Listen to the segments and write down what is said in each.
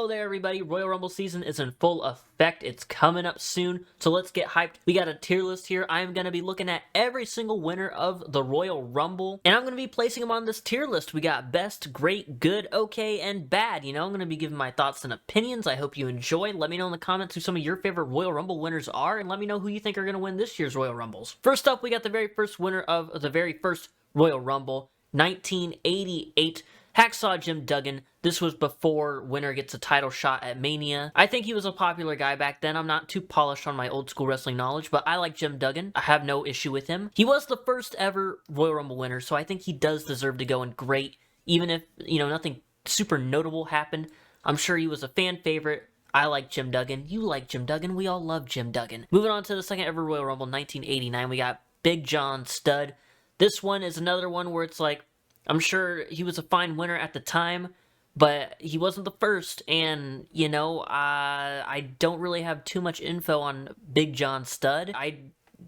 Hello there, everybody. Royal Rumble season is in full effect. It's coming up soon, so let's get hyped. We got a tier list here. I'm going to be looking at every single winner of the Royal Rumble, and I'm going to be placing them on this tier list. We got best, great, good, okay, and bad. I'm going to be giving my thoughts and opinions. I hope you enjoy. Let me know in the comments who some of your favorite Royal Rumble winners are, and let me know who you think are going to win this year's Royal Rumbles. First up, we got the very first winner of the very first Royal Rumble, 1988. Hacksaw Jim Duggan. This was before winner gets a title shot at Mania. I think he was a popular guy back then. I'm not too polished on my old school wrestling knowledge, but I like Jim Duggan. I have no issue with him. He was the first ever Royal Rumble winner, so I think he does deserve to go in great, even if, nothing super notable happened. I'm sure he was a fan favorite. I like Jim Duggan. You like Jim Duggan. We all love Jim Duggan. Moving on to the second ever Royal Rumble, 1989, we got Big John Studd. This one is another one where it's like, I'm sure he was a fine winner at the time, but he wasn't the first, and, I don't really have too much info on Big John Studd. I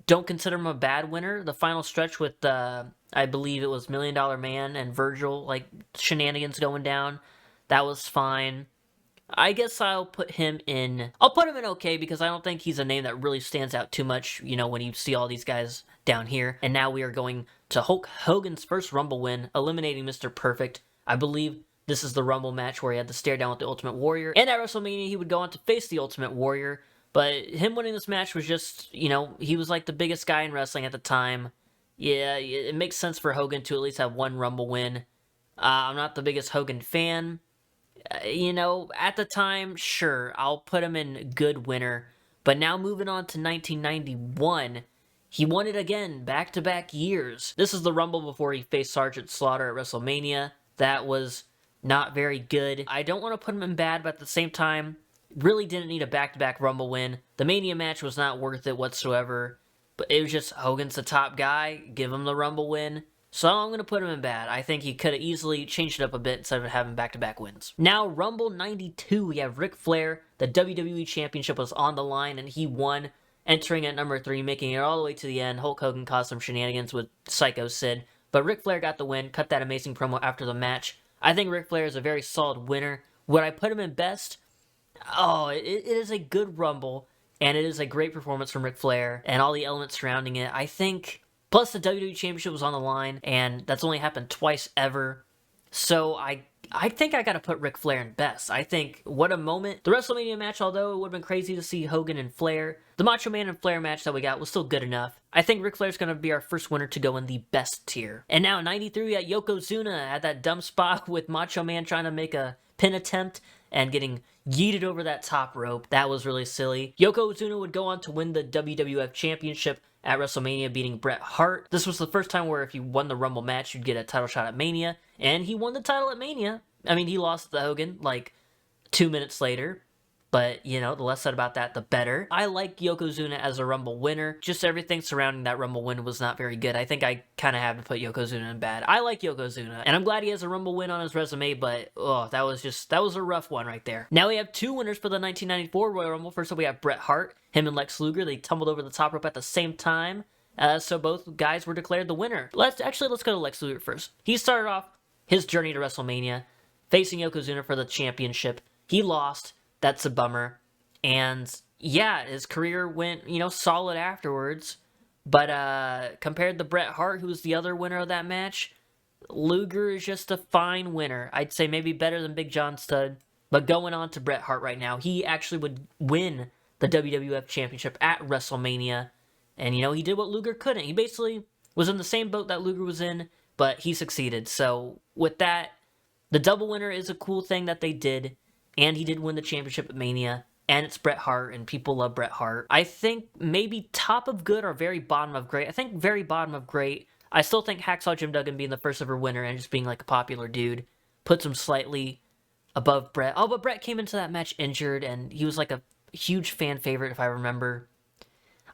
don't consider him a bad winner. The final stretch with, I believe it was $1 Million Man and Virgil, shenanigans going down, that was fine. I guess I'll put him in okay, because I don't think he's a name that really stands out too much, when you see all these guys down here. And now we are going to Hulk Hogan's first Rumble win, eliminating Mr. Perfect. I believe this is the Rumble match where he had to stare down with the Ultimate Warrior. And at WrestleMania, he would go on to face the Ultimate Warrior. But him winning this match was just, he was like the biggest guy in wrestling at the time. Yeah, it makes sense for Hogan to at least have one Rumble win. I'm not the biggest Hogan fan. At the time, sure, I'll put him in good winner. But now moving on to 1991, he won it again, back-to-back years. This is the Rumble before he faced Sergeant Slaughter at WrestleMania. That was not very good. I don't want to put him in bad, but at the same time, really didn't need a back-to-back Rumble win. The Mania match was not worth it whatsoever. But it was just, Hogan's the top guy, give him the Rumble win. So I'm going to put him in bad. I think he could have easily changed it up a bit instead of having back-to-back wins. Now, Rumble 92, we have Ric Flair. The WWE Championship was on the line, and he won, entering at number 3, making it all the way to the end. Hulk Hogan caused some shenanigans with Psycho Sid, but Ric Flair got the win, cut that amazing promo after the match. I think Ric Flair is a very solid winner. Would I put him in best? Oh, it is a good Rumble, and it is a great performance from Ric Flair, and all the elements surrounding it. I think... Plus, the WWE Championship was on the line, and that's only happened twice ever. So, I think I gotta put Ric Flair in best. I think, what a moment. The WrestleMania match, although it would've been crazy to see Hogan and Flair, the Macho Man and Flair match that we got was still good enough. I think Ric Flair's gonna be our first winner to go in the best tier. And now, 93, we got Yokozuna at that dumb spot with Macho Man trying to make a pin attempt and getting yeeted over that top rope. That was really silly. Yokozuna would go on to win the WWF Championship at WrestleMania, beating Bret Hart. This was the first time where if you won the Rumble match, you'd get a title shot at Mania, and he won the title at Mania. I mean, he lost to Hogan, 2 minutes later, but, the less said about that, the better. I like Yokozuna as a Rumble winner. Just everything surrounding that Rumble win was not very good. I think I kind of have to put Yokozuna in bad. I like Yokozuna, and I'm glad he has a Rumble win on his resume, but, that was a rough one right there. Now we have 2 winners for the 1994 Royal Rumble. First up, we have Bret Hart. Him and Lex Luger, they tumbled over the top rope at the same time, so both guys were declared the winner. Let's go to Lex Luger first. He started off his journey to WrestleMania, facing Yokozuna for the championship. He lost. That's a bummer. And yeah, his career went, solid afterwards. But compared to Bret Hart, who was the other winner of that match, Luger is just a fine winner. I'd say maybe better than Big John Studd. But going on to Bret Hart right now, he actually would win the WWF Championship at WrestleMania. And, he did what Luger couldn't. He basically was in the same boat that Luger was in, but he succeeded. So with that, the double winner is a cool thing that they did. And he did win the championship at Mania, and it's Bret Hart, and people love Bret Hart. I think maybe top of good or very bottom of great. I think very bottom of great. I still think Hacksaw Jim Duggan being the first ever winner and just being a popular dude puts him slightly above Bret. Oh, but Bret came into that match injured, and he was a huge fan favorite, if I remember.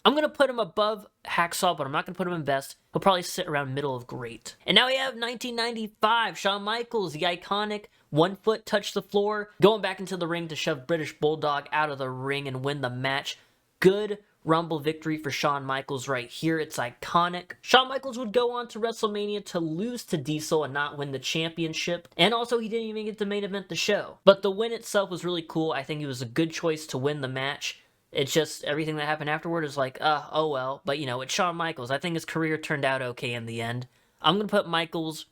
I'm going to put him above Hacksaw, but I'm not going to put him in best. He'll probably sit around middle of great. And now we have 1995, Shawn Michaels, the iconic 1 foot touch the floor, going back into the ring to shove British Bulldog out of the ring and win the match. Good Rumble victory for Shawn Michaels right here. It's iconic. Shawn Michaels would go on to WrestleMania to lose to Diesel and not win the championship. And also, he didn't even get to main event the show. But the win itself was really cool. I think it was a good choice to win the match. It's just everything that happened afterward is like, oh well. But, you know, it's Shawn Michaels. I think his career turned out okay in the end. I'm going to put Michaels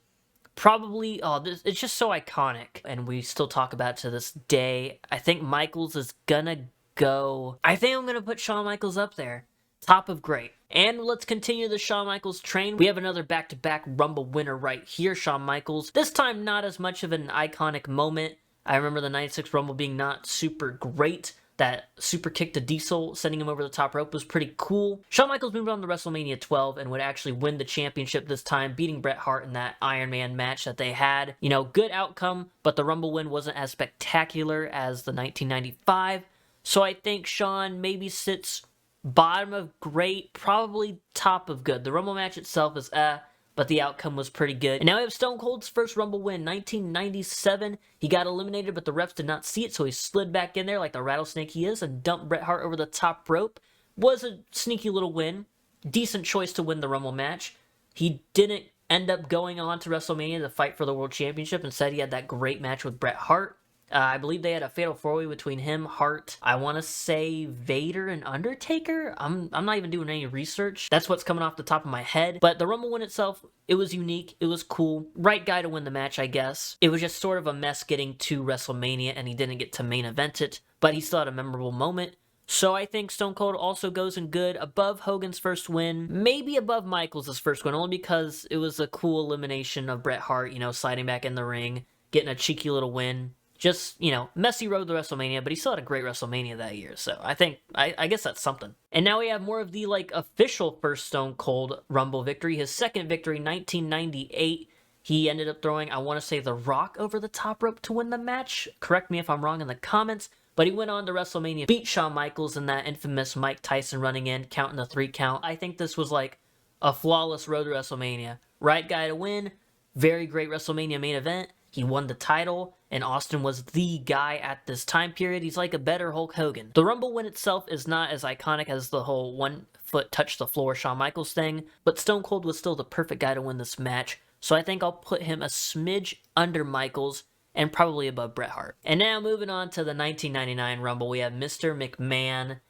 probably, it's just so iconic. And we still talk about it to this day. I think Michaels is going to I think I'm going to put Shawn Michaels up there. Top of great. And let's continue the Shawn Michaels train. We have another back-to-back Rumble winner right here, Shawn Michaels. This time, not as much of an iconic moment. I remember the 96 Rumble being not super great. That super kick to Diesel, sending him over the top rope, was pretty cool. Shawn Michaels moved on to WrestleMania 12 and would actually win the championship this time, beating Bret Hart in that Iron Man match that they had. You know, good outcome, but the Rumble win wasn't as spectacular as the 1995. So I think Shawn maybe sits bottom of great, probably top of good. The Rumble match itself is but the outcome was pretty good. And now we have Stone Cold's first Rumble win, 1997. He got eliminated, but the refs did not see it, so he slid back in there like the rattlesnake he is and dumped Bret Hart over the top rope. Was a sneaky little win. Decent choice to win the Rumble match. He didn't end up going on to WrestleMania to fight for the World Championship. Instead, he had that great match with Bret Hart. I believe they had a fatal four-way between him, Hart, I want to say Vader and Undertaker? I'm not even doing any research. That's what's coming off the top of my head. But the Rumble win itself, it was unique. It was cool. Right guy to win the match, I guess. It was just sort of a mess getting to WrestleMania, and he didn't get to main event it. But he still had a memorable moment. So I think Stone Cold also goes in good, above Hogan's first win, maybe above Michaels' first win, only because it was a cool elimination of Bret Hart, you know, sliding back in the ring, getting a cheeky little win. Just, you know, messy road to WrestleMania, but he still had a great WrestleMania that year, so I guess that's something. And now we have more of the, like, official first Stone Cold Rumble victory. His second victory, 1998, he ended up throwing, I want to say, The Rock over the top rope to win the match. Correct me if I'm wrong in the comments, but he went on to WrestleMania, beat Shawn Michaels in that infamous Mike Tyson running in, counting the 3 count. I think this was, like, a flawless road to WrestleMania. Right guy to win, very great WrestleMania main event. He won the title, and Austin was the guy at this time period. He's like a better Hulk Hogan. The Rumble win itself is not as iconic as the whole 1 foot touch the floor Shawn Michaels thing, but Stone Cold was still the perfect guy to win this match, so I think I'll put him a smidge under Michaels and probably above Bret Hart. And now moving on to the 1999 Rumble, we have Mr. McMahon.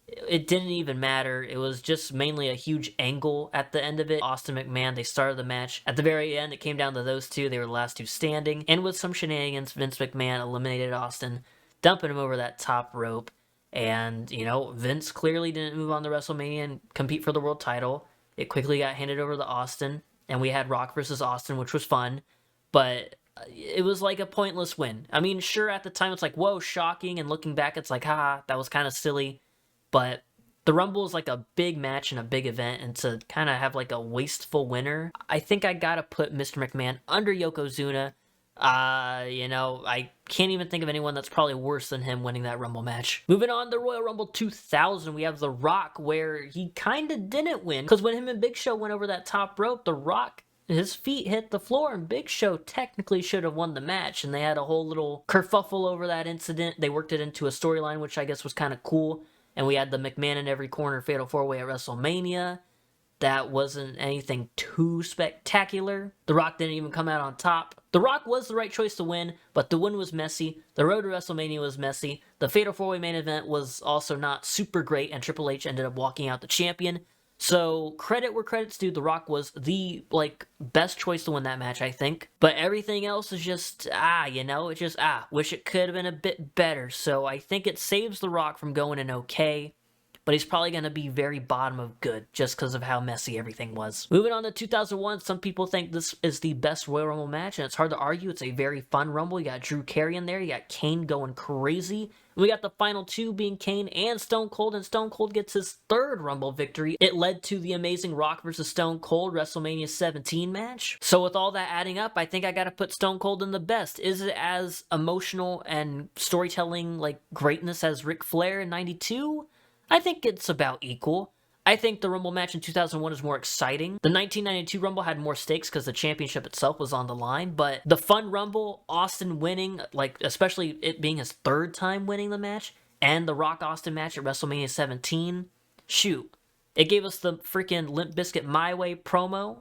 It didn't even matter. It was just mainly a huge angle at the end of it. Austin McMahon, they started the match. At the very end, it came down to those two. They were the last two standing. And with some shenanigans, Vince McMahon eliminated Austin, dumping him over that top rope. And, you know, Vince clearly didn't move on to WrestleMania and compete for the world title. It quickly got handed over to Austin. And we had Rock versus Austin, which was fun. But it was like a pointless win. I mean, sure, at the time, it's like, whoa, shocking. And looking back, it's like, haha, that was kind of silly. But the Rumble is like a big match and a big event, and to kind of have like a wasteful winner, I think I gotta put Mr. McMahon under Yokozuna. You know, I can't even think of anyone that's probably worse than him winning that Rumble match. Moving on to Royal Rumble 2000, we have The Rock, where he kind of didn't win, because when him and Big Show went over that top rope, The Rock, his feet hit the floor, and Big Show technically should have won the match, and they had a whole little kerfuffle over that incident. They worked it into a storyline, which I guess was kind of cool. And we had the McMahon in every corner fatal 4-way at WrestleMania. That wasn't anything too spectacular. The Rock didn't even come out on top. The Rock was the right choice to win, but the win was messy. The road to WrestleMania was messy. The fatal 4-way main event was also not super great, and Triple H ended up walking out the champion. So, credit where credit's due, The Rock was the, like, best choice to win that match, I think. But everything else is just, you know, it's just, wish it could have been a bit better. So, I think it saves The Rock from going in okay. But he's probably going to be very bottom of good, just because of how messy everything was. Moving on to 2001, some people think this is the best Royal Rumble match, and it's hard to argue. It's a very fun Rumble. You got Drew Carey in there. You got Kane going crazy. We got the final two being Kane and Stone Cold, and Stone Cold gets his third Rumble victory. It led to the amazing Rock versus Stone Cold WrestleMania 17 match. So with all that adding up, I think I gotta put Stone Cold in the best. Is it as emotional and storytelling, like, greatness as Ric Flair in 92? I think it's about equal. I think the Rumble match in 2001 is more exciting. The 1992 Rumble had more stakes because the championship itself was on the line, but the fun Rumble, Austin winning, like, especially it being his third time winning the match, And the Rock Austin match at WrestleMania 17, shoot, it gave us the freaking Limp Bizkit My Way promo.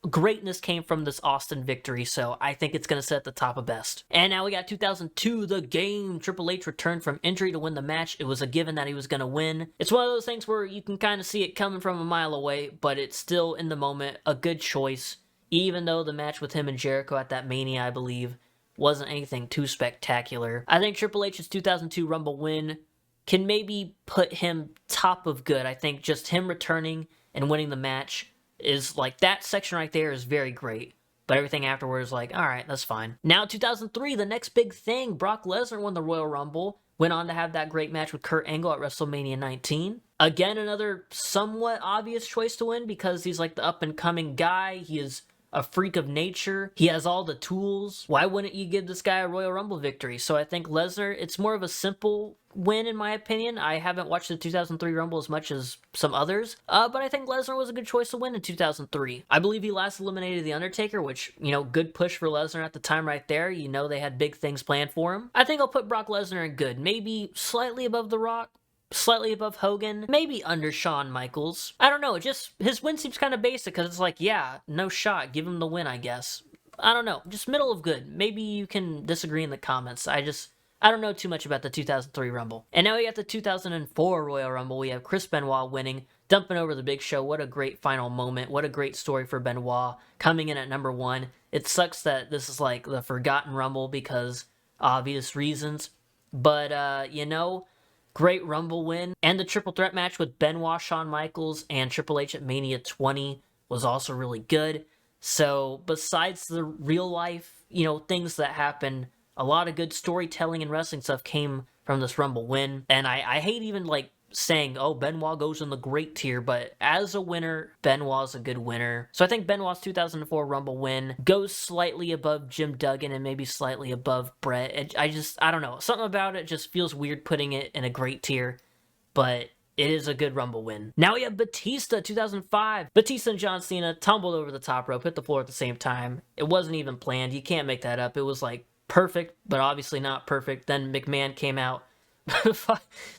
Greatness came from this Austin victory, so I think it's going to set the top of best. And now we got 2002, The Game. Triple H returned from injury to win the match. It was a given that he was going to win. It's one of those things where you can kind of see it coming from a mile away, but it's still, in the moment, a good choice, even though the match with him and Jericho at that Mania, I believe, wasn't anything too spectacular. I think Triple H's 2002 Rumble win can maybe put him top of good. I think just him returning and winning the match is like, that section right there is very great. But everything afterwards, like, alright, that's fine. Now 2003, the next big thing. Brock Lesnar won the Royal Rumble. Went on to have that great match with Kurt Angle at WrestleMania 19. Again, another somewhat obvious choice to win because he's like the up-and-coming guy. He is a freak of nature. He has all the tools. Why wouldn't you give this guy a Royal Rumble victory? So I think Lesnar, it's more of a simple win in my opinion. I haven't watched the 2003 Rumble as much as some others, but I think Lesnar was a good choice to win in 2003. I believe he last eliminated The Undertaker, which, you know, good push for Lesnar at the time right there. You know they had big things planned for him. I think I'll put Brock Lesnar in good. Maybe slightly above The Rock, slightly above Hogan, maybe under Shawn Michaels. I don't know, just his win seems kind of basic because it's like, yeah, no shot, give him the win, I guess. I don't know, just middle of good. Maybe you can disagree in the comments. I don't know too much about the 2003 Rumble. And now we got the 2004 Royal Rumble. We have Chris Benoit winning, dumping over the Big Show. What a great final moment. What a great story for Benoit, coming in at number 1. It sucks that this is like the forgotten Rumble because obvious reasons. But, you know, great Rumble win. And the triple threat match with Benoit, Shawn Michaels, and Triple H at Mania 20 was also really good. So, besides the real life, you know, things that happen, a lot of good storytelling and wrestling stuff came from this Rumble win. And I hate even, like, saying, oh, Benoit goes in the great tier, but as a winner, Benoit's a good winner. So I think Benoit's 2004 Rumble win goes slightly above Jim Duggan and maybe slightly above Brett. I don't know. Something about it just feels weird putting it in a great tier, but it is a good Rumble win. Now we have Batista, 2005. Batista and John Cena tumbled over the top rope, hit the floor at the same time. It wasn't even planned. You can't make that up. It was like perfect, but obviously not perfect. Then McMahon came out,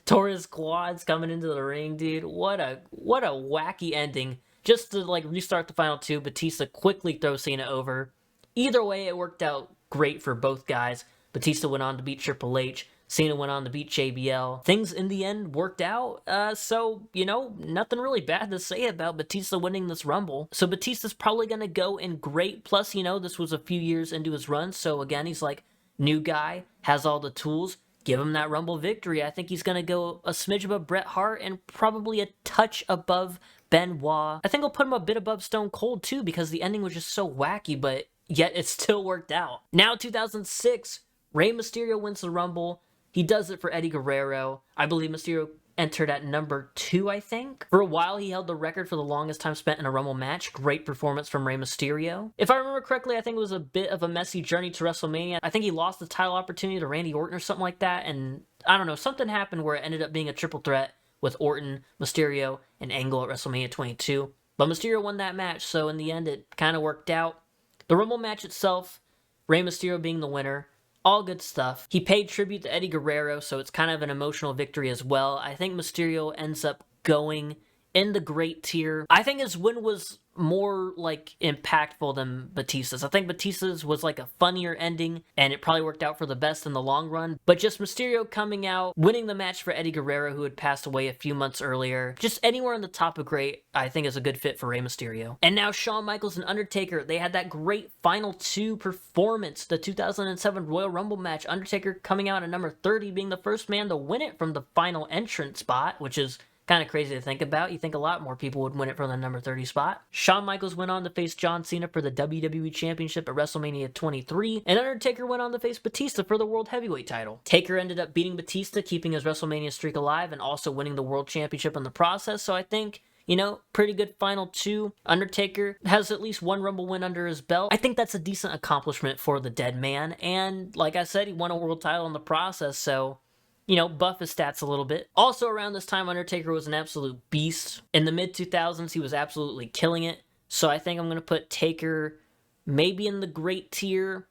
tore his quads coming into the ring, dude. What a wacky ending. Just to like restart the final two, Batista quickly throws Cena over. Either way, it worked out great for both guys. Batista went on to beat Triple H. Cena went on to beat JBL. Things in the end worked out, so, you know, nothing really bad to say about Batista winning this Rumble. So Batista's probably going to go in great. Plus, you know, this was a few years into his run, so again, he's like, new guy, has all the tools. Give him that Rumble victory. I think he's going to go a smidge above Bret Hart and probably a touch above Benoit. I think I'll put him a bit above Stone Cold, too, because the ending was just so wacky, but yet it still worked out. Now, 2006, Rey Mysterio wins the Rumble. He does it for Eddie Guerrero. I believe Mysterio entered at number 2, I think. For a while, he held the record for the longest time spent in a Rumble match. Great performance from Rey Mysterio. If I remember correctly, I think it was a bit of a messy journey to WrestleMania. I think he lost the title opportunity to Randy Orton or something like that, and I don't know, something happened where it ended up being a triple threat with Orton, Mysterio, and Angle at WrestleMania 22. But Mysterio won that match, so in the end, it kind of worked out. The Rumble match itself, Rey Mysterio being the winner, all good stuff. He paid tribute to Eddie Guerrero, so it's kind of an emotional victory as well. I think Mysterio ends up going in the great tier. I think his win was more, like, impactful than Batista's. I think Batista's was, like, a funnier ending, and it probably worked out for the best in the long run. But just Mysterio coming out, winning the match for Eddie Guerrero, who had passed away a few months earlier. Just anywhere in the top of great, I think is a good fit for Rey Mysterio. And now Shawn Michaels and Undertaker, they had that great Final 2 performance. The 2007 Royal Rumble match, Undertaker coming out at number 30, being the first man to win it from the final entrance spot, which is kind of crazy to think about. You think a lot more people would win it from the number 30 spot. Shawn Michaels went on to face John Cena for the WWE Championship at WrestleMania 23, and Undertaker went on to face Batista for the World Heavyweight title. Taker ended up beating Batista, keeping his WrestleMania streak alive, and also winning the World Championship in the process, so I think, you know, pretty good final 2. Undertaker has at least one Rumble win under his belt. I think that's a decent accomplishment for the dead man, and like I said, he won a world title in the process, so, you know, buff his stats a little bit. Also around this time, Undertaker was an absolute beast. In the mid-2000s, he was absolutely killing it. So I think I'm going to put Taker maybe in the great tier.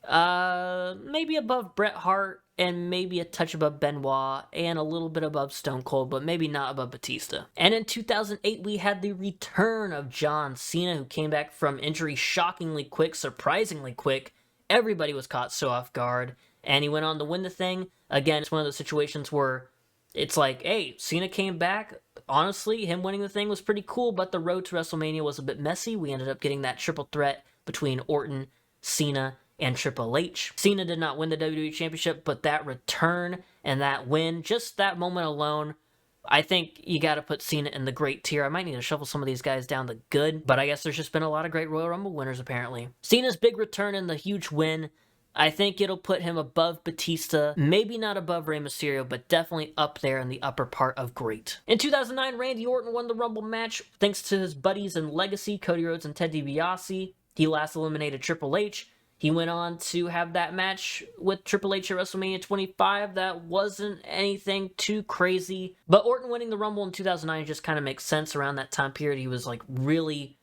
Maybe above Bret Hart and maybe a touch above Benoit and a little bit above Stone Cold, but maybe not above Batista. And in 2008, we had the return of John Cena, who came back from injury shockingly quick, surprisingly quick. Everybody was caught so off guard, and he went on to win the thing. Again, it's one of those situations where it's like, hey, Cena came back. Honestly, him winning the thing was pretty cool, but the road to WrestleMania was a bit messy. We ended up getting that triple threat between Orton, Cena, and Triple H. Cena did not win the WWE Championship, but that return and that win, just that moment alone, I think you got to put Cena in the great tier. I might need to shuffle some of these guys down to good, but I guess there's just been a lot of great Royal Rumble winners, apparently. Cena's big return and the huge win, I think it'll put him above Batista, maybe not above Rey Mysterio, but definitely up there in the upper part of great. In 2009, Randy Orton won the Rumble match thanks to his buddies in Legacy, Cody Rhodes and Ted DiBiase. He last eliminated Triple H. He went on to have that match with Triple H at WrestleMania 25. That wasn't anything too crazy. But Orton winning the Rumble in 2009 just kind of makes sense. Around that time period, he was really,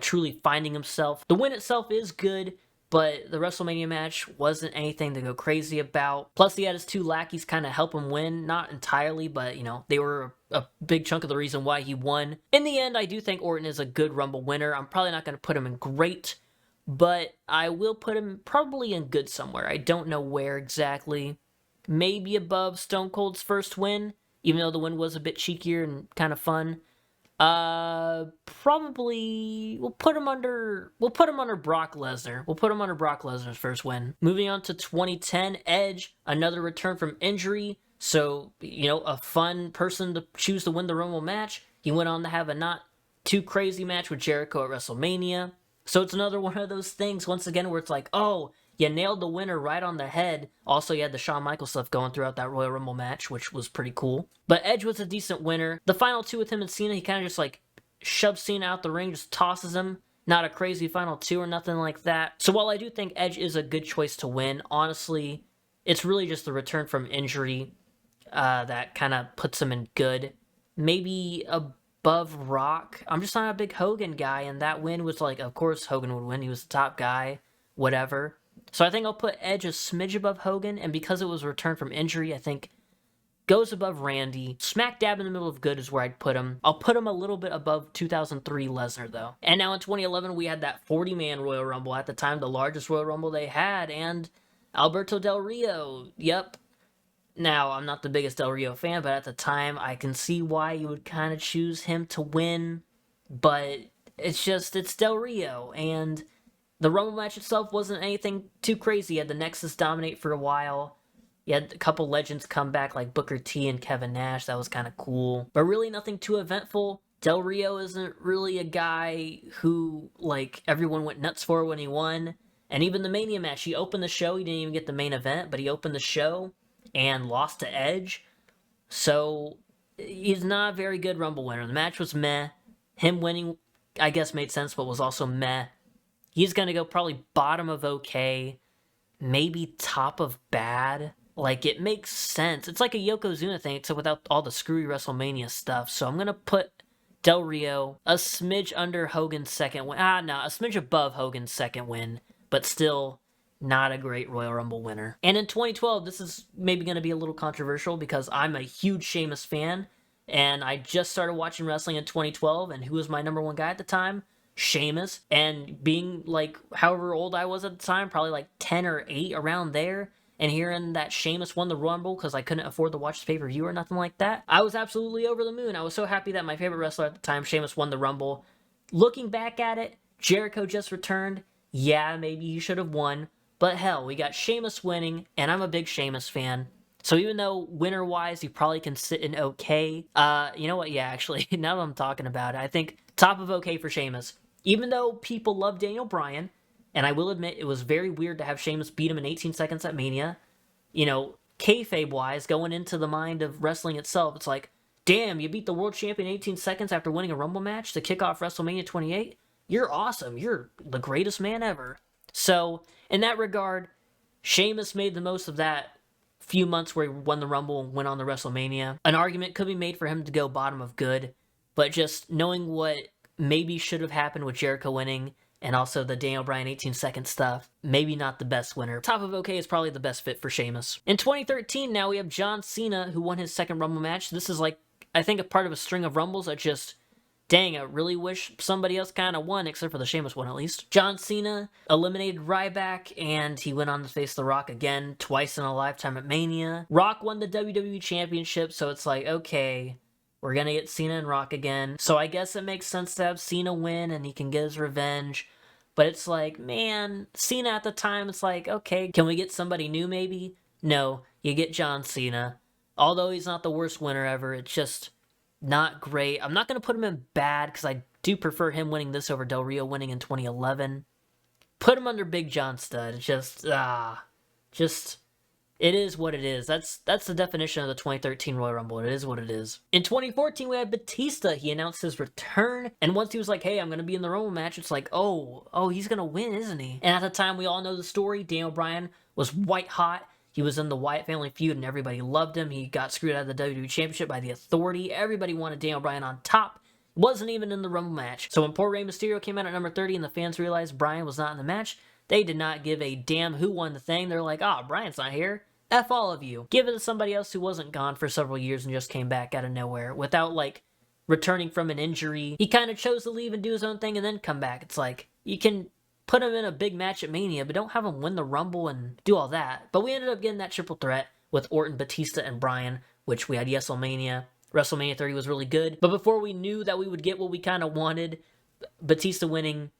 truly finding himself. The win itself is good, but the WrestleMania match wasn't anything to go crazy about. Plus, he had his two lackeys kind of help him win. Not entirely, but, they were a big chunk of the reason why he won. In the end, I do think Orton is a good Rumble winner. I'm probably not going to put him in great, but I will put him probably in good somewhere. I don't know where exactly. Maybe above Stone Cold's first win, even though the win was a bit cheekier and kind of fun. Probably we'll put him under Brock Lesnar. We'll put him under Brock Lesnar's first win. Moving on to 2010, Edge, another return from injury. So, a fun person to choose to win the Rumble match. He went on to have a not too crazy match with Jericho at WrestleMania. So it's another one of those things, once again, where it's like, oh, you nailed the winner right on the head. Also, you had the Shawn Michaels stuff going throughout that Royal Rumble match, which was pretty cool. But Edge was a decent winner. The final two with him and Cena, he kind of just shoves Cena out the ring, just tosses him. Not a crazy final two or nothing like that. So while I do think Edge is a good choice to win, honestly, it's really just the return from injury that kind of puts him in good. Maybe above Rock. I'm just not a big Hogan guy, and that win was of course Hogan would win. He was the top guy, whatever. So I think I'll put Edge a smidge above Hogan, and because it was a return from injury, I think goes above Randy. Smack dab in the middle of good is where I'd put him. I'll put him a little bit above 2003 Lesnar, though. And now in 2011, we had that 40-man Royal Rumble. At the time, the largest Royal Rumble they had, and Alberto Del Rio. Yep. Now, I'm not the biggest Del Rio fan, but at the time, I can see why you would kind of choose him to win. But it's Del Rio, and the Rumble match itself wasn't anything too crazy. You had the Nexus dominate for a while. You had a couple legends come back like Booker T and Kevin Nash. That was kind of cool. But really nothing too eventful. Del Rio isn't really a guy who, everyone went nuts for when he won. And even the Mania match, he opened the show. He didn't even get the main event, but he opened the show and lost to Edge. So he's not a very good Rumble winner. The match was meh. Him winning, I guess, made sense, but was also meh. He's going to go probably bottom of okay, maybe top of bad. It makes sense. It's like a Yokozuna thing, except without all the screwy WrestleMania stuff. So I'm going to put Del Rio a smidge under Hogan's second win. A smidge above Hogan's second win, but still not a great Royal Rumble winner. And in 2012, this is maybe going to be a little controversial because I'm a huge Sheamus fan, and I just started watching wrestling in 2012, and who was my number one guy at the time? Sheamus. And being however old I was at the time, probably 10 or 8, around there, and hearing that Sheamus won the Rumble because I couldn't afford to watch the pay-per-view or nothing like that, I was absolutely over the moon. I was so happy that my favorite wrestler at the time, Sheamus, won the Rumble. Looking back at it, Jericho just returned. Yeah, maybe he should have won. But hell, we got Sheamus winning, and I'm a big Sheamus fan. So even though winner-wise, he probably can sit in okay. You know what? Yeah, actually, now that I'm talking about it, I think top of okay for Sheamus. Even though people love Daniel Bryan, and I will admit it was very weird to have Sheamus beat him in 18 seconds at Mania. Kayfabe-wise, going into the mind of wrestling itself, it's damn, you beat the world champion in 18 seconds after winning a Rumble match to kick off WrestleMania 28? You're awesome. You're the greatest man ever. So, in that regard, Sheamus made the most of that few months where he won the Rumble and went on to WrestleMania. An argument could be made for him to go bottom of good, but just knowing what maybe should have happened with Jericho winning and also the Daniel Bryan 18-second stuff. Maybe not the best winner. Top of OK is probably the best fit for Sheamus. In 2013, now we have John Cena, who won his second Rumble match. This is like, I think, a part of a string of Rumbles that just, dang, I really wish somebody else kind of won, except for the Sheamus one at least. John Cena eliminated Ryback, and he went on to face The Rock again, twice in a lifetime at Mania. Rock won the WWE Championship, so it's like, okay, we're gonna get Cena and Rock again. So I guess it makes sense to have Cena win, and he can get his revenge. But it's like, man, Cena at the time, it's like, okay, can we get somebody new maybe? No, you get John Cena. Although he's not the worst winner ever, it's just not great. I'm not going to put him in bad because I do prefer him winning this over Del Rio winning in 2011. Put him under Big John Studd. It's just, it is what it is. That's the definition of the 2013 Royal Rumble. It is what it is. In 2014, we had Batista. He announced his return, and once he was like, hey, I'm going to be in the Rumble match, it's like, oh, he's going to win, isn't he? And at the time, we all know the story. Daniel Bryan was white hot. He was in the Wyatt family feud, and everybody loved him. He got screwed out of the WWE Championship by the Authority. Everybody wanted Daniel Bryan on top. Wasn't even in the Rumble match. So when poor Rey Mysterio came out at number 30 and the fans realized Bryan was not in the match, they did not give a damn who won the thing. They're like, Bryan's not here. F all of you. Give it to somebody else who wasn't gone for several years and just came back out of nowhere without, like, returning from an injury. He kind of chose to leave and do his own thing and then come back. It's like, you can put him in a big match at Mania, but don't have him win the Rumble and do all that. But we ended up getting that triple threat with Orton, Batista, and Bryan, which we had WrestleMania. WrestleMania 30 was really good. But before we knew that we would get what we kind of wanted, Batista winning,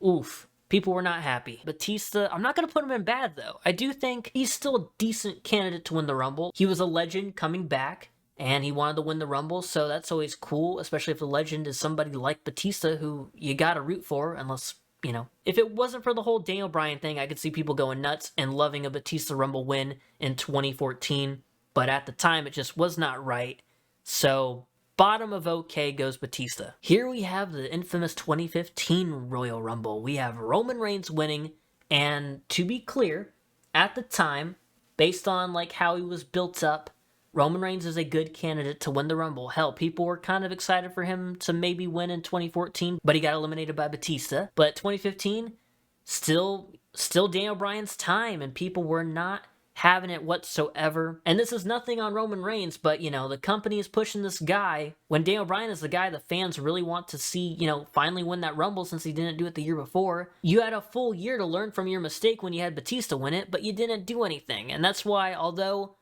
oof. People were not happy. Batista, I'm not going to put him in bad, though. I do think he's still a decent candidate to win the Rumble. He was a legend coming back, and he wanted to win the Rumble, so that's always cool, especially if the legend is somebody like Batista, who you got to root for, unless, you know. If it wasn't for the whole Daniel Bryan thing, I could see people going nuts and loving a Batista Rumble win in 2014, but at the time, it just was not right. So bottom of OK goes Batista. Here we have the infamous 2015 Royal Rumble. We have Roman Reigns winning, and to be clear, at the time, based on like how he was built up, Roman Reigns is a good candidate to win the Rumble. Hell, people were kind of excited for him to maybe win in 2014, but he got eliminated by Batista. But 2015, still Daniel Bryan's time, and people were not having it whatsoever. And this is nothing on Roman Reigns, but, you know, the company is pushing this guy when Daniel Bryan is the guy the fans really want to see, you know, finally win that Rumble since he didn't do it the year before. You had a full year to learn from your mistake when you had Batista win it, but you didn't do anything. And that's why, although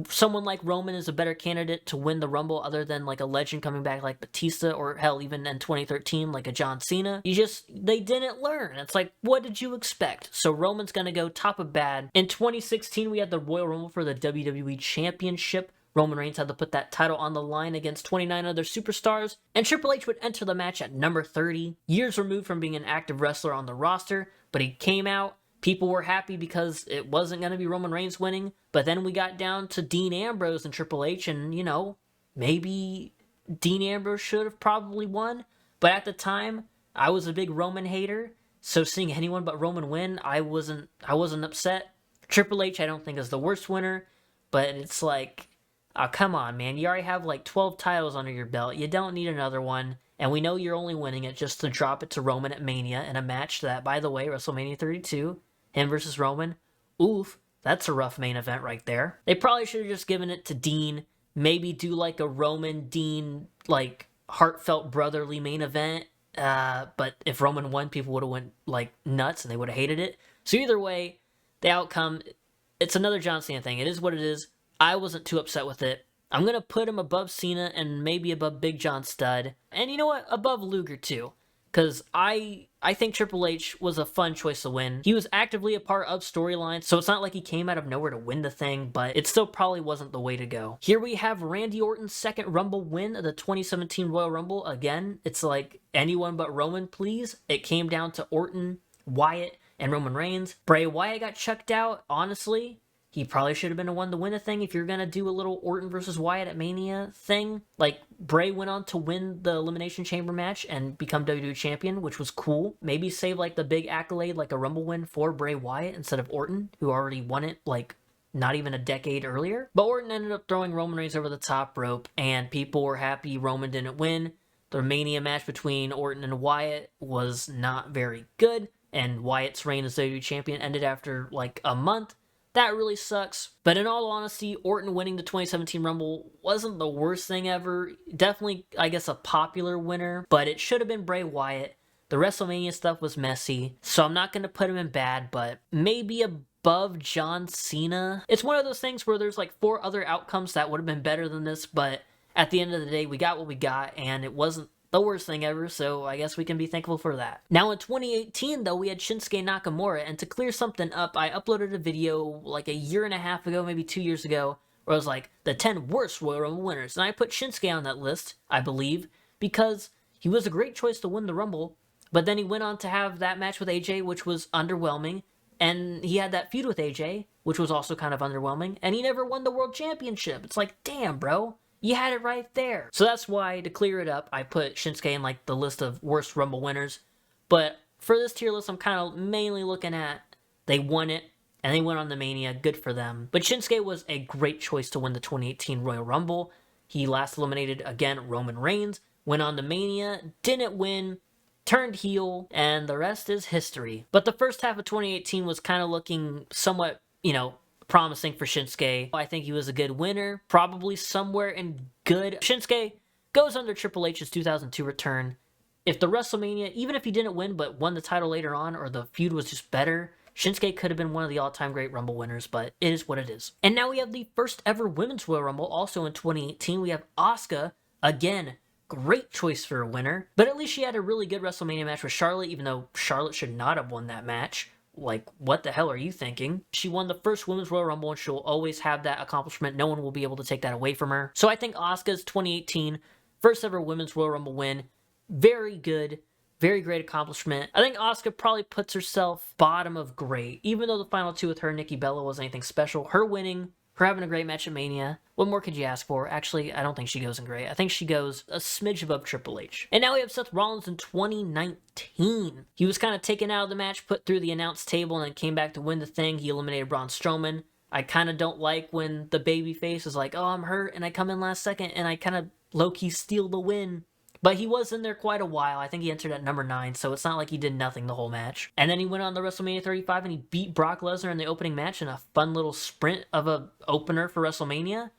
someone like Roman is a better candidate to win the Rumble other than like a legend coming back like Batista, or hell, even in 2013 like a John Cena, they didn't learn. It's like, what did you expect? So Roman's gonna go top of bad. In 2016, we had the Royal Rumble for the WWE Championship. Roman Reigns had to put that title on the line against 29 other superstars, and Triple H would enter the match at number 30. Years removed from being an active wrestler on the roster, but he came out. People were happy because it wasn't going to be Roman Reigns winning, but then we got down to Dean Ambrose and Triple H, and, you know, maybe Dean Ambrose should have probably won, but at the time, I was a big Roman hater, so seeing anyone but Roman win, I wasn't upset. Triple H, I don't think, is the worst winner, but it's like, oh, come on, man, you already have like 12 titles under your belt, you don't need another one. And we know you're only winning it just to drop it to Roman at Mania in a match that, by the way, WrestleMania 32, him versus Roman, oof, that's a rough main event right there. They probably should have just given it to Dean, maybe do like a Roman-Dean, like, heartfelt brotherly main event, but if Roman won, people would have went, like, nuts, and they would have hated it. So either way, the outcome, it's another John Cena thing. It is what it is. I wasn't too upset with it. I'm going to put him above Cena and maybe above Big John Studd. And you know what? Above Luger, too. Because I think Triple H was a fun choice to win. He was actively a part of storylines, so it's not like he came out of nowhere to win the thing, but it still probably wasn't the way to go. Here we have Randy Orton's second Rumble win of the 2017 Royal Rumble. Again, it's like anyone but Roman, please. It came down to Orton, Wyatt, and Roman Reigns. Bray Wyatt got chucked out, honestly. He probably should have been the one to win the thing if you're going to do a little Orton versus Wyatt at Mania thing. Like, Bray went on to win the Elimination Chamber match and become WWE Champion, which was cool. Maybe save, like, the big accolade, like a Rumble win for Bray Wyatt instead of Orton, who already won it, like, not even a decade earlier. But Orton ended up throwing Roman Reigns over the top rope, and people were happy Roman didn't win. The Mania match between Orton and Wyatt was not very good, and Wyatt's reign as WWE champion ended after like a month. That really sucks. But in all honesty, Orton winning the 2017 Rumble wasn't the worst thing ever. Definitely, I guess, a popular winner, but it should have been Bray Wyatt. The WrestleMania stuff was messy, so I'm not going to put him in bad, but maybe above John Cena. It's one of those things where there's like 4 other outcomes that would have been better than this, but at the end of the day, we got what we got, and it wasn't the worst thing ever, so I guess we can be thankful for that. Now in 2018 though, we had Shinsuke Nakamura, and to clear something up, I uploaded a video like a year and a half ago, maybe 2 years ago, where I was like, the 10 worst Royal Rumble winners, and I put Shinsuke on that list, I believe, because he was a great choice to win the Rumble, but then he went on to have that match with AJ, which was underwhelming, and he had that feud with AJ, which was also kind of underwhelming, and he never won the World Championship. It's like, damn, bro. You had it right there. So that's why, to clear it up, I put Shinsuke in like the list of worst Rumble winners. But for this tier list, I'm kind of mainly looking at they won it, and they went on the Mania. Good for them. But Shinsuke was a great choice to win the 2018 Royal Rumble. He last eliminated, again, Roman Reigns, went on to Mania, didn't win, turned heel, and the rest is history. But the first half of 2018 was kind of looking somewhat, promising for Shinsuke. I think he was a good winner, probably somewhere in good. Shinsuke goes under Triple H's 2002 return. If the WrestleMania, even if he didn't win but won the title later on, or the feud was just better, Shinsuke could have been one of the all-time great Rumble winners, but it is what it is. And now we have the first ever Women's Royal Rumble, also in 2018. We have Asuka, again, great choice for a winner, but at least she had a really good WrestleMania match with Charlotte, even though Charlotte should not have won that match. Like, what the hell are you thinking? She won the first Women's Royal Rumble, and she'll always have that accomplishment. No one will be able to take that away from her. So I think Asuka's 2018 first ever Women's Royal Rumble win, very good, very great accomplishment. I think Asuka probably puts herself bottom of great, even though the final 2 with her and Nikki Bella wasn't anything special. Her winning, her having a great match at Mania. What more could you ask for? Actually, I don't think she goes in great. I think she goes a smidge above Triple H. And now we have Seth Rollins in 2019. He was kind of taken out of the match, put through the announce table, and then came back to win the thing. He eliminated Braun Strowman. I kind of don't like when the babyface is like, oh, I'm hurt, and I come in last second, and I kind of low-key steal the win. But he was in there quite a while. I think he entered at number 9, so it's not like he did nothing the whole match. And then he went on to WrestleMania 35 and he beat Brock Lesnar in the opening match in a fun little sprint of a opener for WrestleMania.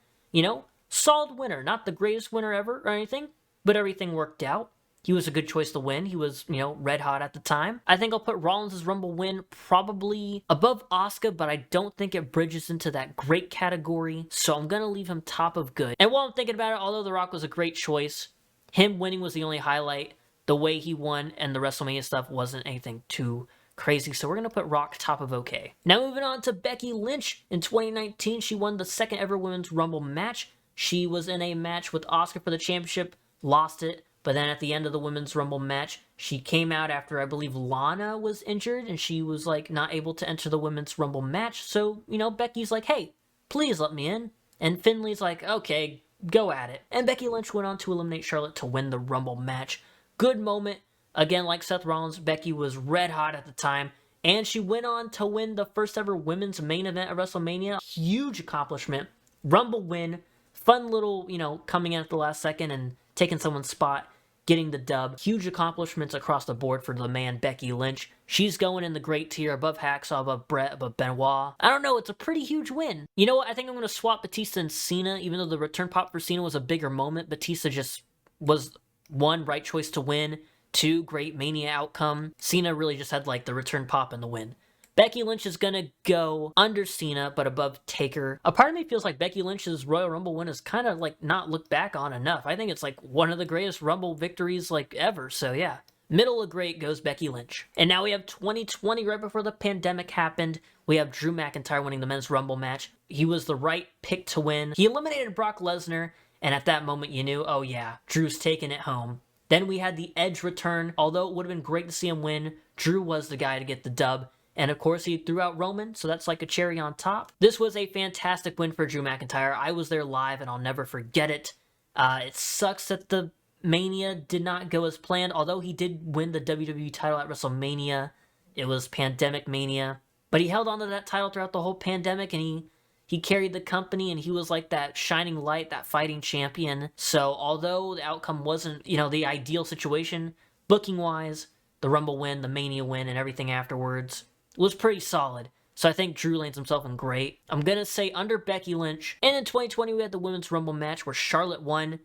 Solid winner. Not the greatest winner ever or anything, but everything worked out. He was a good choice to win. He was, red hot at the time. I think I'll put Rollins' Rumble win probably above Asuka, but I don't think it bridges into that great category, so I'm going to leave him top of good. And while I'm thinking about it, although The Rock was a great choice, him winning was the only highlight. The way he won and the WrestleMania stuff wasn't anything too crazy, so we're going to put Rock top of okay. Now moving on to Becky Lynch. In 2019, she won the second ever Women's Rumble match. She was in a match with Asuka for the championship, lost it, but then at the end of the Women's Rumble match, she came out after, I believe, Lana was injured, and she was, not able to enter the Women's Rumble match, so, Becky's like, hey, please let me in. And Finley's like, okay, go at it. And Becky Lynch went on to eliminate Charlotte to win the Rumble match. Good moment. Again, like Seth Rollins, Becky was red hot at the time, and she went on to win the first ever women's main event at WrestleMania. Huge accomplishment. Rumble win. Fun little, coming in at the last second and taking someone's spot, getting the dub. Huge accomplishments across the board for the man Becky Lynch. She's going in the great tier, above Hacksaw, above Brett, above Benoit. I don't know, it's a pretty huge win. You know what, I think I'm going to swap Batista and Cena, even though the return pop for Cena was a bigger moment. Batista just was, 1, right choice to win, 2, great Mania outcome. Cena really just had, the return pop and the win. Becky Lynch is going to go under Cena, but above Taker. A part of me feels like Becky Lynch's Royal Rumble win is kind of, not looked back on enough. I think it's, one of the greatest Rumble victories, ever, so yeah. Middle of great goes Becky Lynch. And now we have 2020, right before the pandemic happened. We have Drew McIntyre winning the Men's Rumble match. He was the right pick to win. He eliminated Brock Lesnar, and at that moment you knew, oh yeah, Drew's taking it home. Then we had the Edge return. Although it would have been great to see him win, Drew was the guy to get the dub. And of course, he threw out Roman, so that's like a cherry on top. This was a fantastic win for Drew McIntyre. I was there live, and I'll never forget it. It sucks that the Mania did not go as planned, although he did win the WWE title at WrestleMania. It was Pandemic Mania. But he held on to that title throughout the whole pandemic, and he He carried the company and he was like that shining light, that fighting champion. So although the outcome wasn't, the ideal situation, booking wise, the Rumble win, the Mania win, and everything afterwards was pretty solid. So I think Drew lands himself in great. I'm going to say under Becky Lynch. And in 2020, we had the Women's Rumble match where Charlotte won.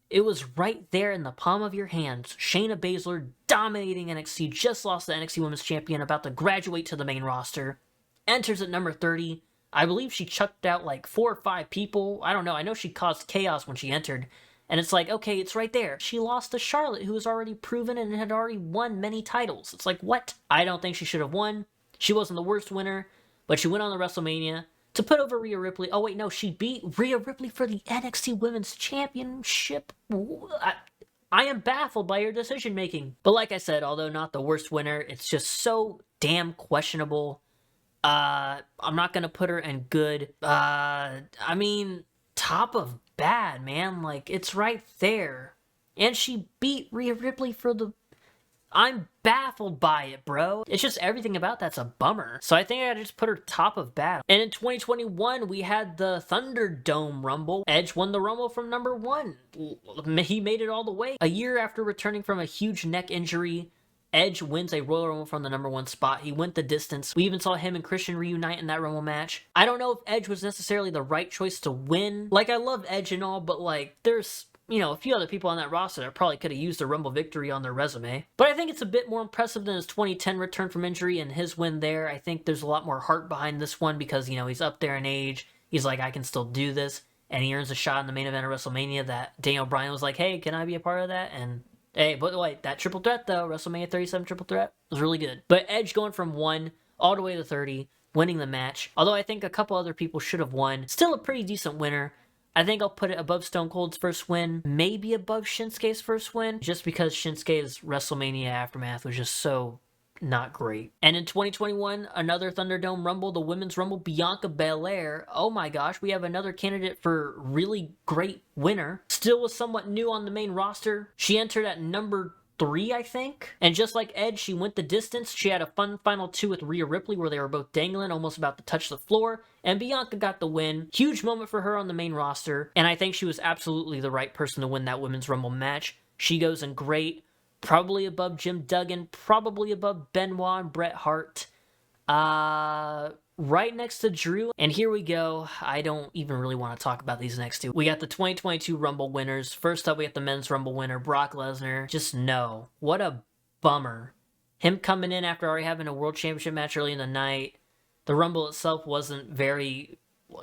It was right there in the palm of your hands. Shayna Baszler dominating NXT, just lost the NXT Women's Champion, about to graduate to the main roster. Enters at number 30. I believe she chucked out like 4 or 5 people. I don't know. I know she caused chaos when she entered. And it's like, okay, it's right there. She lost to Charlotte, who was already proven and had already won many titles. It's like, what? I don't think she should have won. She wasn't the worst winner, but she went on the WrestleMania to put over Rhea Ripley. Oh, wait, no, she beat Rhea Ripley for the NXT Women's Championship. I am baffled by your decision-making. But like I said, although not the worst winner, it's just so damn questionable. I'm not gonna put her in good. I mean, top of bad, man. Like, it's right there. And she beat Rhea Ripley for the... I'm baffled by it, bro. It's just everything about that's a bummer. So I think I gotta just put her top of bad. And in 2021, we had the Thunderdome Rumble. Edge won the Rumble from number 1. He made it all the way. A year after returning from a huge neck injury, Edge wins a Royal Rumble from the number 1 spot. He went the distance. We even saw him and Christian reunite in that Rumble match. I don't know if Edge was necessarily the right choice to win. Like, I love Edge and all, but like, there's... a few other people on that roster that probably could have used a Rumble victory on their resume. But I think it's a bit more impressive than his 2010 return from injury and his win there. I think there's a lot more heart behind this one because, he's up there in age. He's like, I can still do this. And he earns a shot in the main event of WrestleMania that Daniel Bryan was like, hey, can I be a part of that? And hey, but wait, that triple threat though, WrestleMania 37 triple threat, was really good. But Edge going from 1 all the way to 30, winning the match. Although I think a couple other people should have won. Still a pretty decent winner. I think I'll put it above Stone Cold's first win, maybe above Shinsuke's first win, just because Shinsuke's WrestleMania aftermath was just so not great. And in 2021, another Thunderdome Rumble, the Women's Rumble, Bianca Belair. Oh my gosh, we have another candidate for really great winner. Still was somewhat new on the main roster. She entered at number 3, I think. And just like Edge, she went the distance. She had a fun final 2 with Rhea Ripley where they were both dangling, almost about to touch the floor. And Bianca got the win. Huge moment for her on the main roster. And I think she was absolutely the right person to win that Women's Rumble match. She goes in great. Probably above Jim Duggan. Probably above Benoit and Bret Hart. Right next to Drew. And here we go. I don't even really want to talk about these next two. We got the 2022 Rumble winners. First up, we got the Men's Rumble winner, Brock Lesnar. Just no. What a bummer. Him coming in after already having a World Championship match early in the night. The Rumble itself wasn't very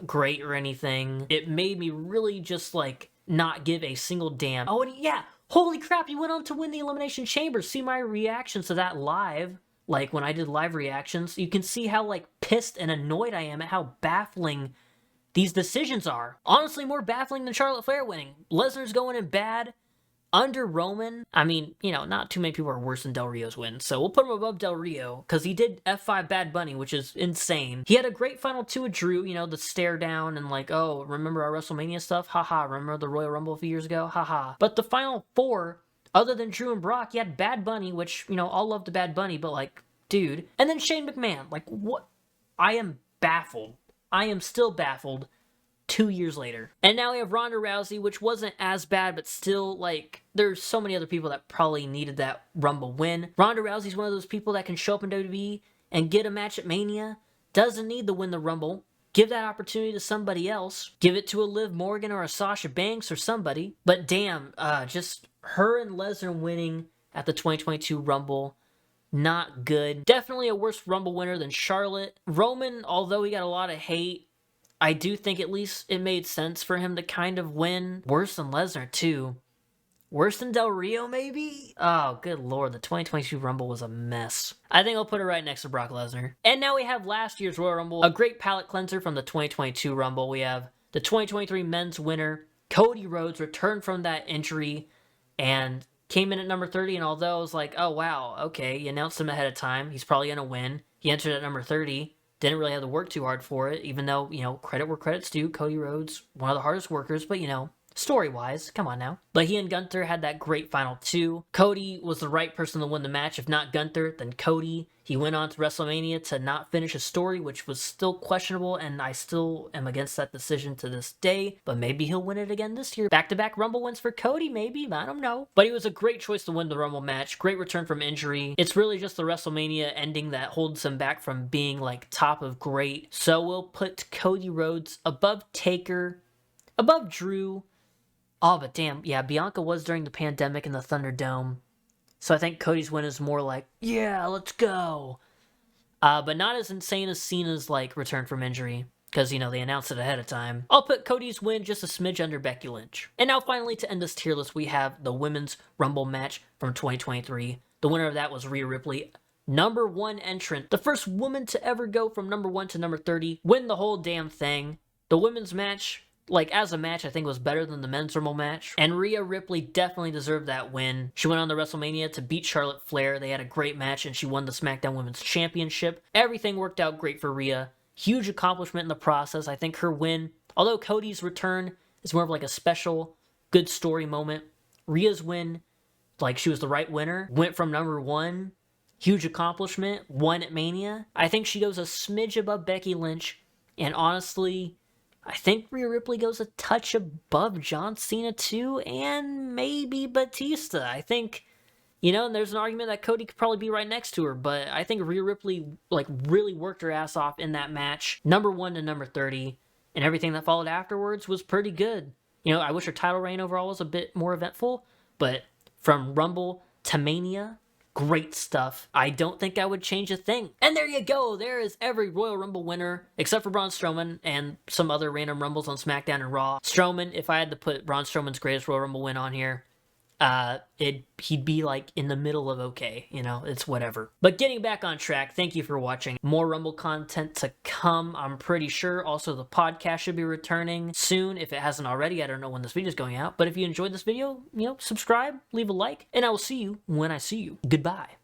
great or anything. It made me really just, like, not give a single damn. Oh, and yeah! Holy crap, he went on to win the Elimination Chamber. See my reactions to that live. Like, when I did live reactions, you can see how, like, pissed and annoyed I am at how baffling these decisions are. Honestly, more baffling than Charlotte Flair winning. Lesnar's going in bad. Under Roman. I mean, not too many people are worse than Del Rio's win, so we'll put him above Del Rio, because he did F5 Bad Bunny, which is insane. He had a great final 2 with Drew, the stare down and like, oh, remember our WrestleMania stuff? Haha, remember the Royal Rumble a few years ago? Haha. But the final 4... other than Drew and Brock, you had Bad Bunny, which, all love the Bad Bunny, but, like, dude. And then Shane McMahon. Like, what? I am baffled. I am still baffled 2 years later. And now we have Ronda Rousey, which wasn't as bad, but still, like, there's so many other people that probably needed that Rumble win. Ronda Rousey's one of those people that can show up in WWE and get a match at Mania. Doesn't need to win the Rumble. Give that opportunity to somebody else. Give it to a Liv Morgan or a Sasha Banks or somebody. But damn, just her and Lesnar winning at the 2022 Rumble, not good. Definitely a worse Rumble winner than Charlotte. Roman, although he got a lot of hate, I do think at least it made sense for him to kind of win. Worse than Lesnar, too. Worse than Del Rio, maybe? Oh, good lord, the 2022 Rumble was a mess. I think I'll put it right next to Brock Lesnar. And now we have last year's Royal Rumble, a great palate cleanser from the 2022 Rumble. We have the 2023 men's winner, Cody Rhodes, returned from that injury and came in at number 30. And although I was like, oh wow, okay, you announced him ahead of time, he's probably gonna win. He entered at number 30. Didn't really have to work too hard for it, even though, credit where credit's due. Cody Rhodes, one of the hardest workers, but, story-wise, come on now. But he and Gunther had that great final 2. Cody was the right person to win the match. If not Gunther, then Cody. He went on to WrestleMania to not finish his story, which was still questionable, and I still am against that decision to this day, but maybe he'll win it again this year. Back-to-back Rumble wins for Cody, maybe, I don't know. But he was a great choice to win the Rumble match, great return from injury. It's really just the WrestleMania ending that holds him back from being like top of great. So we'll put Cody Rhodes above Taker, above Drew. Oh, but damn, yeah, Bianca was during the pandemic in the Thunderdome. So I think Cody's win is more like, yeah, let's go. But not as insane as Cena's like return from injury, because, you know, they announced it ahead of time. I'll put Cody's win just a smidge under Becky Lynch. And now finally to end this tier list, we have the Women's Rumble match from 2023. The winner of that was Rhea Ripley. Number 1 entrant, the first woman to ever go from number 1 to number 30, win the whole damn thing. The women's match, like, as a match, I think was better than the men's Rumble match. And Rhea Ripley definitely deserved that win. She went on to WrestleMania to beat Charlotte Flair. They had a great match, and she won the SmackDown Women's Championship. Everything worked out great for Rhea. Huge accomplishment in the process. I think her win, although Cody's return is more of like a special, good story moment, Rhea's win, like, she was the right winner. Went from number 1, huge accomplishment, won at Mania. I think she goes a smidge above Becky Lynch, and honestly, I think Rhea Ripley goes a touch above John Cena too, and maybe Batista. I think, you know, and there's an argument that Cody could probably be right next to her, but I think Rhea Ripley, like, really worked her ass off in that match. Number 1 to number 30, and everything that followed afterwards was pretty good. You know, I wish her title reign overall was a bit more eventful, but from Rumble to Mania, great stuff. I don't think I would change a thing. And there you go. There is every Royal Rumble winner, except for Braun Strowman and some other random Rumbles on SmackDown and Raw. Strowman, if I had to put Braun Strowman's greatest Royal Rumble win on here, he'd be like in the middle of okay, you know, it's whatever. But getting back on track, thank you for watching. More Rumble content to come, I'm pretty sure. Also, the podcast should be returning soon, if it hasn't already. I don't know when this video is going out, but if you enjoyed this video, you know, subscribe, leave a like, and I will see you when I see you. Goodbye.